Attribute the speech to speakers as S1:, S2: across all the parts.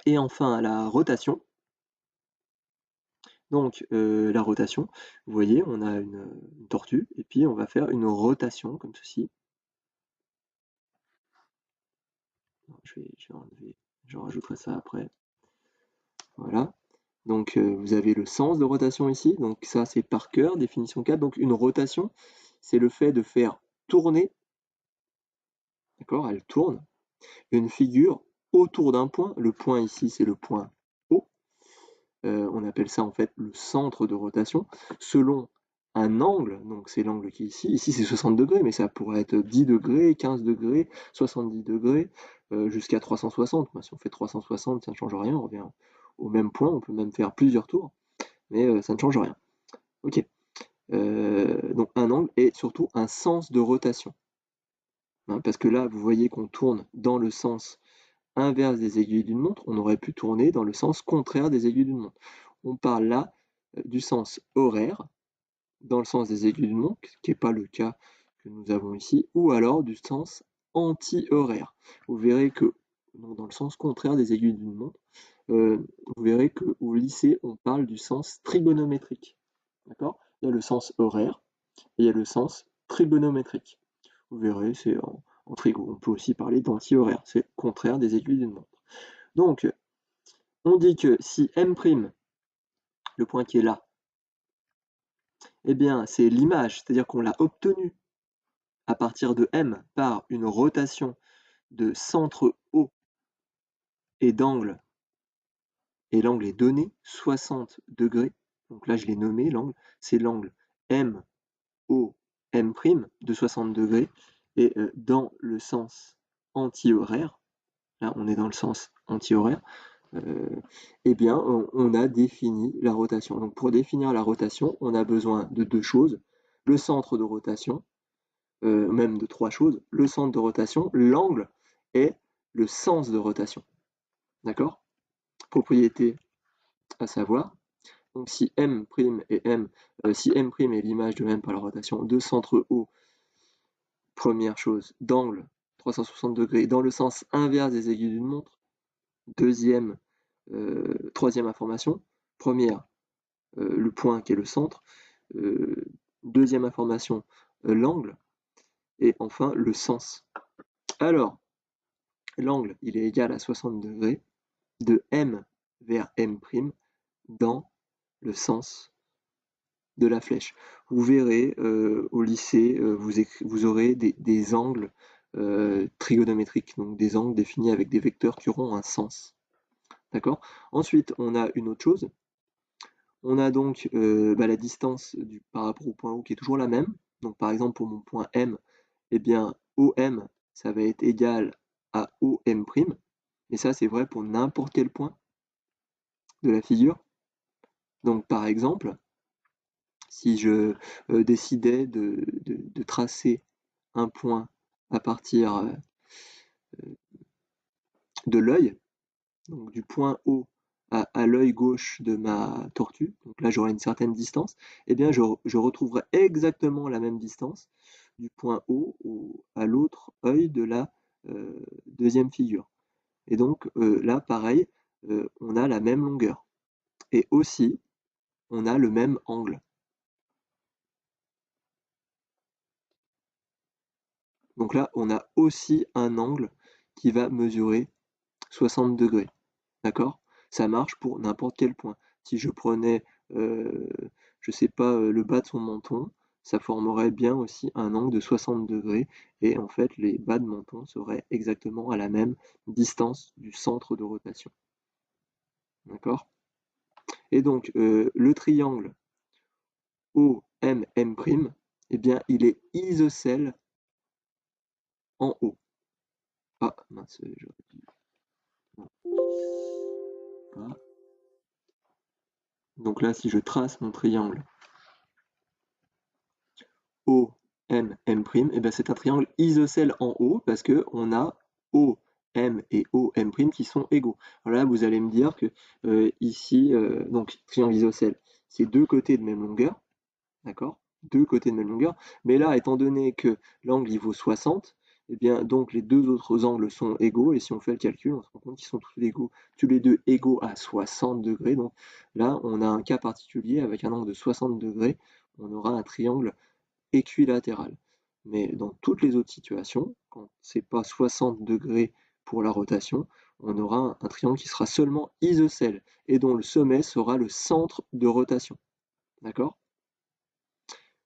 S1: Et enfin, la rotation. Donc, la rotation, vous voyez, on a une tortue, et puis on va faire une rotation comme ceci. Je vais enlever, je rajouterai ça après. Voilà. Donc, vous avez le sens de rotation ici. Donc, ça, c'est par cœur, définition 4. Donc, une rotation, c'est le fait de faire tourner, d'accord, elle tourne, une figure autour d'un point. Le point ici, c'est le point O. On appelle ça en fait le centre de rotation, selon un angle, donc c'est l'angle qui est ici, ici c'est 60 degrés, mais ça pourrait être 10 degrés, 15 degrés, 70 degrés, jusqu'à 360. Si on fait 360, ça ne change rien, on revient au même point, on peut même faire plusieurs tours, mais ça ne change rien. Ok, donc un angle et surtout un sens de rotation. Hein, parce que là, vous voyez qu'on tourne dans le sens inverse des aiguilles d'une montre, on aurait pu tourner dans le sens contraire des aiguilles d'une montre. On parle là du sens horaire, dans le sens des aiguilles d'une montre, ce qui n'est pas le cas que nous avons ici, ou alors du sens anti-horaire. Vous verrez que, donc dans le sens contraire des aiguilles d'une montre, vous verrez qu'au lycée, on parle du sens trigonométrique. D'accord? Il y a le sens horaire et il y a le sens trigonométrique. Vous verrez, c'est en trigo. On peut aussi parler d'anti-horaire, c'est contraire des aiguilles d'une montre. Donc, on dit que si M', le point qui est là, eh bien, c'est l'image, c'est-à-dire qu'on l'a obtenu à partir de M par une rotation de centre O et d'angle, et l'angle est donné, 60 degrés. Donc là, je l'ai nommé, l'angle, c'est l'angle MOM' de 60 degrés, et dans le sens anti-horaire, là, on est dans le sens anti-horaire, eh bien, on a défini la rotation. Donc, pour définir la rotation, on a besoin de deux choses. Le centre de rotation, même de trois choses. Le centre de rotation, l'angle et le sens de rotation. D'accord? Propriété à savoir. Donc, si M' et M, si M' est l'image de M par la rotation de centre O, première chose, d'angle 360 degrés dans le sens inverse des aiguilles d'une montre. Deuxième, troisième information. Première, le point qui est le centre. Deuxième information, l'angle. Et enfin, le sens. Alors, l'angle, il est égal à 60 degrés de M vers M' dans le sens de la flèche. Vous verrez au lycée, vous aurez des angles trigonométriques, donc des angles définis avec des vecteurs qui auront un sens. D'accord? Ensuite, on a une autre chose. On a donc la distance par rapport au point O qui est toujours la même. Donc par exemple pour mon point M, eh bien OM, ça va être égal à OM'. Et ça c'est vrai pour n'importe quel point de la figure. Donc par exemple, si je décidais de tracer un point à partir de l'œil, donc du point O à l'œil gauche de ma tortue, donc là j'aurai une certaine distance, eh bien je retrouverai exactement la même distance du point O à l'autre œil de la deuxième figure. Et donc là pareil, on a la même longueur. Et aussi, on a le même angle. Donc là, on a aussi un angle qui va mesurer 60 degrés. D'accord? Ça marche pour n'importe quel point. Si je prenais, je sais pas, le bas de son menton, ça formerait bien aussi un angle de 60 degrés et en fait, les bas de menton seraient exactement à la même distance du centre de rotation. D'accord? Et donc, le triangle OMM', eh bien, il est isocèle en haut. Ah mince, j'aurais dû. Voilà. Donc là, si je trace mon triangle OMM', et ben c'est un triangle isocèle en haut parce que on a OM et OM' qui sont égaux. Alors là, vous allez me dire que ici, donc triangle isocèle, c'est deux côtés de même longueur, d'accord? Deux côtés de même longueur. Mais là, étant donné que l'angle il vaut 60, eh bien, donc les deux autres angles sont égaux, et si on fait le calcul, on se rend compte qu'ils sont tous les deux égaux à 60 degrés. Donc là, on a un cas particulier avec un angle de 60 degrés, on aura un triangle équilatéral. Mais dans toutes les autres situations, quand c'est pas 60 degrés pour la rotation, on aura un triangle qui sera seulement isocèle et dont le sommet sera le centre de rotation. D'accord?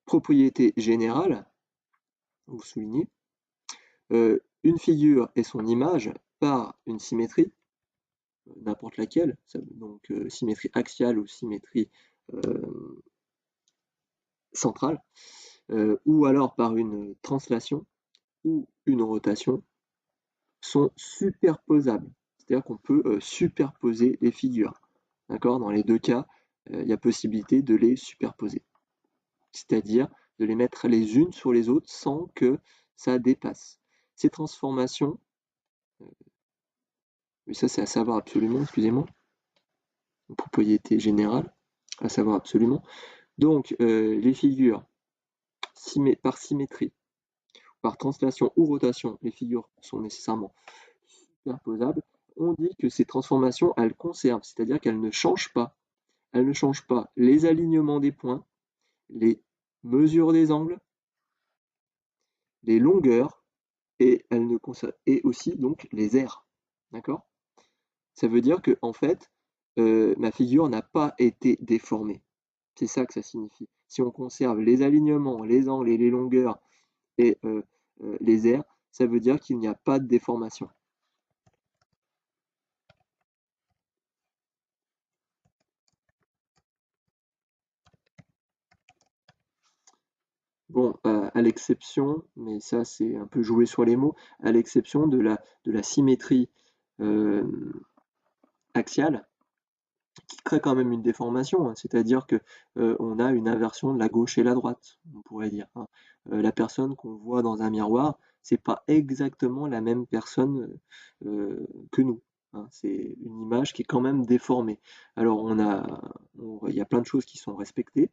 S1: Propriété générale, vous soulignez, une figure et son image par une symétrie, n'importe laquelle, donc symétrie axiale ou symétrie centrale, ou alors par une translation ou une rotation, sont superposables. C'est-à-dire qu'on peut superposer les figures. D'accord? Dans les deux cas, il y a possibilité de les superposer. C'est-à-dire de les mettre les unes sur les autres sans que ça dépasse. Ces transformations, mais ça c'est à savoir absolument, excusez-moi, propriété générale, à savoir absolument. Donc les figures par symétrie, par translation ou rotation, les figures sont nécessairement superposables. On dit que ces transformations, elles conservent, c'est-à-dire qu'elles ne changent pas. Elles ne changent pas les alignements des points, les mesures des angles, les longueurs, et elles ne conservent et aussi donc les aires. D'accord? Ça veut dire que en fait, ma figure n'a pas été déformée. C'est ça que ça signifie. Si on conserve les alignements, les angles et les longueurs et les aires, ça veut dire qu'il n'y a pas de déformation. Bon, à l'exception, mais ça c'est un peu jouer sur les mots, à l'exception de la symétrie axiale, qui crée quand même une déformation, hein. C'est-à-dire que on a une inversion de la gauche et la droite, on pourrait dire, hein. La personne qu'on voit dans un miroir, c'est pas exactement la même personne que nous, hein. C'est une image qui est quand même déformée. Alors il y a plein de choses qui sont respectées,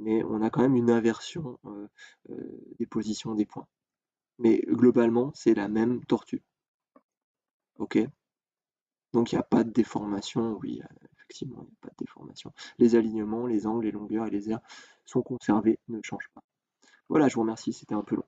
S1: mais on a quand même une inversion des positions des points. Mais globalement, c'est la même tortue. Ok? Donc il n'y a pas de déformation, oui, effectivement, il n'y a pas de déformation. Les alignements, les angles, les longueurs et les aires sont conservés, ne changent pas. Voilà, je vous remercie, c'était un peu long.